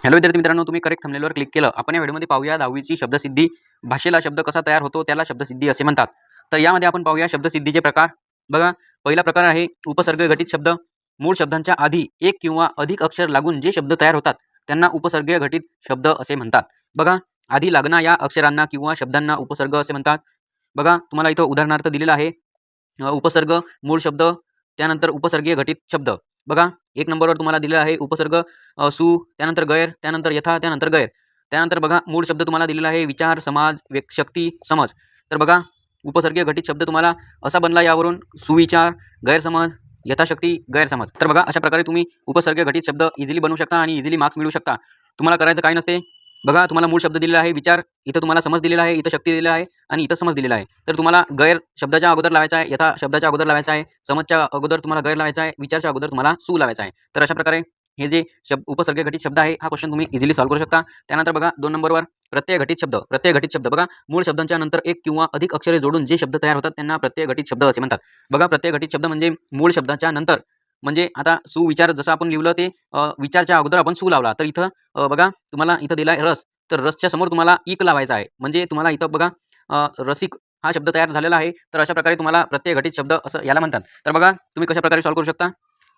Hello विद्यार्थी मित्रांनो, तुम्ही करेक्ट थंबनेलवर क्लिक केलं. आपण या व्हिडिओमध्ये पाहूया 10वीची शब्दसिद्धी. भाषेला शब्द कसा तयार होतो त्याला शब्दसिद्धी असे म्हणतात. तर यामध्ये आपण पाहूया शब्दसिद्धीचे प्रकार. बघा, पहिला प्रकार आहे उपसर्ग घटित शब्द. मूळ शब्दांच्या आधी एक किंवा अधिक अक्षर लागून जे शब्द तयार होतात त्यांना उपसर्गीय घटित शब्द असे म्हणतात. बघा, आधी लागणा या अक्षरांना किंवा शब्दांना उपसर्ग असे म्हणतात. बघा, तुम्हाला इथं उदाहरणार्थ दिलेलं आहे. उपसर्ग, मूळ शब्द, त्यानंतर उपसर्गीय घटित शब्द. बघा, 1 नंबरवर तुम्हाला दिलेला आहे उपसर्ग सु, त्यानंतर गैर, त्यानंतर यथा, त्यानंतर गैर. त्यानंतर बघा, मूळ शब्द तुम्हाला दिलेला आहे विचार, समाज, शक्ती, समज. तर बघा, उपसर्गीय घटित शब्द तुम्हाला असा बनला यावरून सुविचार, गैरसमज, यथाशक्ती, गैरसमज. तर बघा, अशा प्रकारे तुम्ही उपसर्ग घटित शब्द इझिली बनवू शकता आणि इझिली मार्क्स मिळवू शकता. तुम्हाला करायचं काही नसते. बघा, तुम्हाला मूळ शब्द दिलेला आहे विचार, इथं तुम्हाला समज दिलेला आहे, इथं शक्ती दिलेला आहे आणि इथं समज दिलेला आहे. तर तुम्हाला गैर शब्दाच्या अगोदर लावायचा आहे, यथा शब्दाच्या अगोदर लावायचा आहे, समजच्या अगोदर तुम्हाला गैर लावायचा आहे, विचारच्या अगोदर तुम्हाला सु लावायचा आहे. तर अशा प्रकारे हे जे उपसर्ग घटित शब्द आहे हा क्वेश्चन तुम्ही इझिली सॉल्व्ह करू शकता. त्यानंतर बघा 2 नंबरवर प्रत्यय घटित शब्द. प्रत्यय घटित शब्द बघा, मूळ शब्दांच्या नंतर एक किंवा अधिक अक्षरे जोडून जे शब्द तयार होतात त्यांना प्रत्यय घटित शब्द असे म्हणतात. बघा, प्रत्यय घटित शब्द म्हणजे मूळ शब्दाच्या नंतर, म्हणजे आता सुविचार जसं आपण लिहिलं ते विचारच्या अगोदर आपण सु लावला. तर इथं बघा, तुम्हाला इथं दिला आहे रस, तर रसच्या समोर तुम्हाला इक लावायचा आहे. म्हणजे तुम्हाला इथं बघा रसिक हा शब्द तयार झालेला आहे. तर अशा प्रकारे तुम्हाला प्रत्यय घटित शब्द असं याला म्हणतात. तर बघा, तुम्ही कशा प्रकारे सॉल्व्ह करू शकता.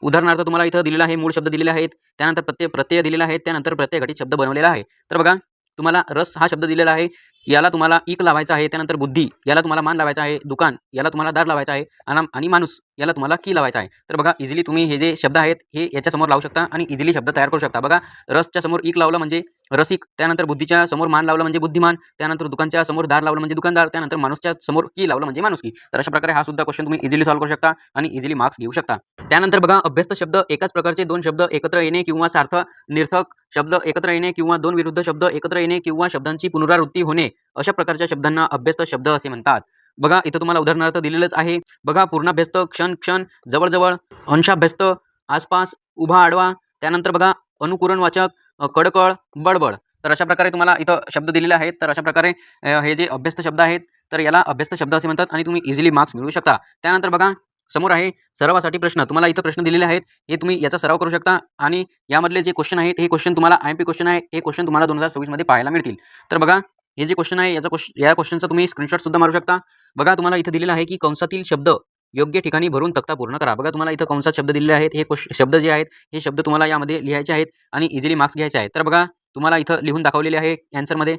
उदाहरणार्थ तुम्हाला इथं दिलेला आहे, मूळ शब्द दिलेले आहेत, त्यानंतर प्रत्यय दिलेला आहे, त्यानंतर प्रत्यय घटित शब्द बनवलेला आहे. तर बघा, तुम्हाला रस हा शब्द दिलेला आहे, याला तुम्हाला इक लावायचा आहे. त्यानंतर बुद्धी याला तुम्हाला मान लावायचा आहे, दुकान याला तुम्हाला दार लावायचा आहे आणि माणूस याला तुम्हाला की लावायचा आहे. तर बघा, इझिली तुम्ही हे जे शब्द आहेत हे याच्यासमोर लावू शकता आणि इझिली शब्द तयार करू शकता. बघा, रसच्या समोर इक लावलं म्हणजे रसिक, त्यानंतर बुद्धीच्या समोर मान लावलं म्हणजे बुद्धिमान, त्यानंतर दुकानच्या समोर दार लावलं म्हणजे दुकानदार, त्यानंतर माणूसच्या समोर की लावलं म्हणजे माणुसकी. तर अशा प्रकारे हा सुद्धा क्वेश्चन तुम्ही इझिली सॉल्व्ह करू शकता आणि इझिली मार्क्स घेऊ शकता. त्यानंतर बघा, अभ्यस्त शब्द एकाच प्रकारचे 2 शब्द एकत्र येणे किंवा सार्थ निर्थक शब्द एकत्र येणे किंवा 2 विरुद्ध शब्द एकत्र येणे किंवा शब्दांची पुनरावृत्ती होणे अशा प्रकारच्या शब्दांना अभ्यस्त शब्द असे म्हणतात. बघा, इथं तुम्हाला उदाहरणार्थ दिलेलंच आहे. बघा, पूर्णाभ्यस्त, क्षण क्षण, जवळ अंशाभ्यस्त, आसपास, उभा आडवा, त्यानंतर बघा अनुकरणवाचक, कडकळ, बडबड. तर अशा प्रकारे तुम्हाला इथं शब्द दिलेले आहेत. तर अशा प्रकारे हे जे अभ्यस्त शब्द आहेत तर याला अभ्यस्त शब्द असे म्हणतात आणि तुम्ही इझिली मार्क्स मिळवू शकता. त्यानंतर बघा, समोर आहे सरावासाठी प्रश्न. तुम्हाला इथं प्रश्न दिलेले आहेत, हे तुम्ही याचा सराव करू शकता आणि यामधले जे क्वेश्चन आहेत हे क्वेश्चन तुम्हाला IMP क्वेश्चन आहे, हे क्वेश्चन तुम्हाला 2026 मध्ये पाहायला मिळतील. तर बघा, हे जे क्वेश्चन आहे या क्वेश्चनचा तुम्ही स्क्रीनशॉट सुद्धा मारू शकता. बघा, तुम्हाला इथं दिलेलं आहे की कंसातील शब्द योग्य ठिकाणी भरून तक्ता पूर्ण करा. बघा, तुम्हाला इथं कंसात शब्द दिलेले आहेत. हे शब्द जे आहेत हे शब्द तुम्हाला यामध्ये लिहायचे आहेत आणि इझिली मार्क्स घ्यायचे आहेत. तर बघा, तुम्हाला इथं लिहून दाखवलेले आहे ॲन्सरमध्ये.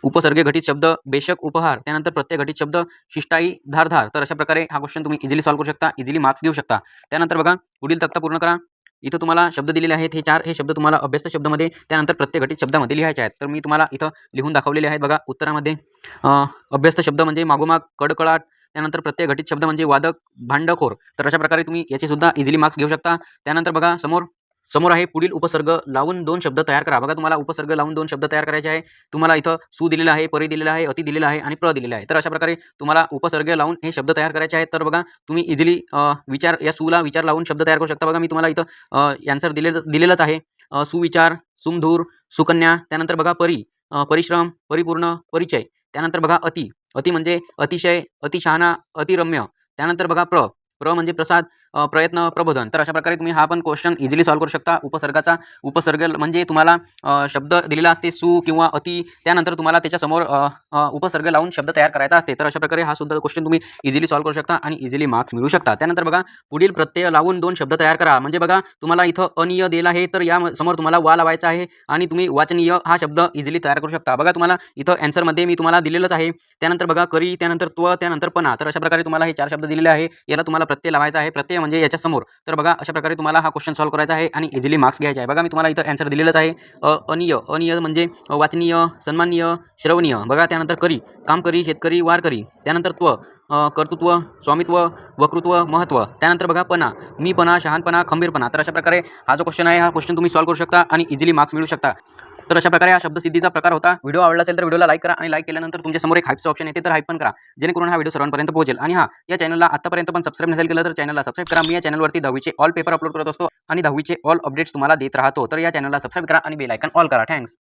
उपसर्ग घटित शब्द बेशक, उपहार, त्यानंतर प्रत्यय घटित शब्द शिष्टाई, धारधार. तर अशा प्रकारे हा क्वेश्चन तुम्ही इझिली सॉल्व्ह करू शकता, इझिली मार्क्स घेऊ शकता. त्यानंतर बघा, पुढील तक्ता पूर्ण करा. इथं तुम्हाला शब्द दिलेले आहेत, हे 4 हे शब्द तुम्हाला अभ्यस्त शब्दामध्ये त्यानंतर प्रत्यय घटित शब्दामध्ये लिहायचे आहेत. तर मी तुम्हाला इथं लिहून दाखवलेले आहेत. बघा, उत्तरामध्ये अभ्यस्त शब्द म्हणजे मागोमाग, कडकडाट, त्यानंतर प्रत्यय घटित शब्द म्हणजे वादक, भांडखोर. तर अशा प्रकारे तुम्ही याचे सुद्धा इझिली मार्क्स घेऊ शकता. त्यानंतर बघा, समोर आहे पुढील उपसर्ग लावून 2 शब्द तयार करा. बघा, तुम्हाला उपसर्ग लावून 2 शब्द तयार करायचे आहे. तुम्हाला इथं सु दिलेला आहे, परी दिलेला आहे, अति दिलेला आहे आणि प्र दिलेला आहे. तर अशा प्रकारे तुम्हाला उपसर्ग लावून हे शब्द तयार करायचे आहेत. तर बघा, तुम्ही इझिली विचार या सुला विचार लावून शब्द तयार करू शकता. बघा, मी तुम्हाला इथं आन्सर दिलेलंच आहे. सुविचार, सुमधूर, सुकन्या, त्यानंतर बघा परी, परिश्रम, परिपूर्ण, परिचय, त्यानंतर बघा अति म्हणजे अतिशय, अतिशहाणा, अतिरम्य, त्यानंतर बघा प्र म्हणजे प्रसाद, प्रयत्न, प्रबोधन. तर अशा प्रकारे तुम्ही हा पण क्वेश्चन इझिली सॉल्व्ह करू शकता. उपसर्ग म्हणजे तुम्हाला शब्द दिलेला असते सु किंवा अति, त्यानंतर तुम्हाला त्याच्यासमोर उपसर्ग लावून शब्द तयार करायचा असते. तर अशा प्रकारे हा सुद्धा क्वेश्चन तुम्ही इझिली सॉल्व्ह करू शकता आणि इझिली मार्क्स मिळवू शकता. त्यानंतर बघा, पुढील प्रत्यय लावून 2 शब्द तयार करा. म्हणजे बघा, तुम्हाला इथं अनिय दिला आहे, तर या समोर तुम्हाला वा लावायचा आहे आणि तुम्ही वाचनीय हा शब्द इझिली तयार करू शकता. बघा, तुम्हाला इथं ॲन्सरमध्ये मी तुम्हाला दिलेलंच आहे. त्यानंतर बघा, करी, त्यानंतर त्यानंतर पणा. तर अशा प्रकारे तुम्हाला हे 4 शब्द दिलेले आहे. याला तुम्हाला प्रत्यय लावायचा आहे, प्रत्यय म्हणजे याच्या समोर. तर बघा, अशा प्रकारे तुम्हाला हा क्वेश्चन सॉल्व्ह करायचा आहे आणि इझिली मार्क्स घ्यायचे आहे. बघा, मी तुम्हाला इथं ॲन्सर दिलेलंच आहे. अनिय म्हणजे वाचनीय, सन्माननीय, श्रवणीय. बघा, त्यानंतर करी, काम करी, शेतकरी, वारकरी, त्यानंतर कर्तृत्व, स्वामित्व, वक्तृत्व, महत्त्व, त्यानंतर बघा पणा, मीपणा, शहाणपणा, खंबीरपणा. तर अशा प्रकारे हा जो क्वेश्चन आहे हा क्वेश्चन तुम्ही सॉल्व्ह करू शकता आणि इझिली मार्क्स मिळवू शकता. तर अशा प्रकारे हा शब्दसिद्धीचा प्रकार होता. व्हिडिओ आवडला असेल तर व्हिडिओला लाईक करा आणि लाईक केल्यानंतर तुमच्यासमोर एक हाईपचं ऑप्शन येते, तर हाईप पण करा, जेणेकरून हा व्हिडिओ सर्वांपर्यंत पोहोचेल. आणि या चॅनलला आतापर्यंत पण सबस्क्राईब नसेल केलं तर चॅनलला सबस्क्राईब करा. मी या चॅनलवरती 10वीचे ऑल पेपर अपलोड करत असतो आणि 10वीचे ऑल अपडेट्स तुम्हाला देत राहतो. तर या चॅनलला सबस्क्राईब करा आणि बेल आयकॉन ऑल करा. थँक्स.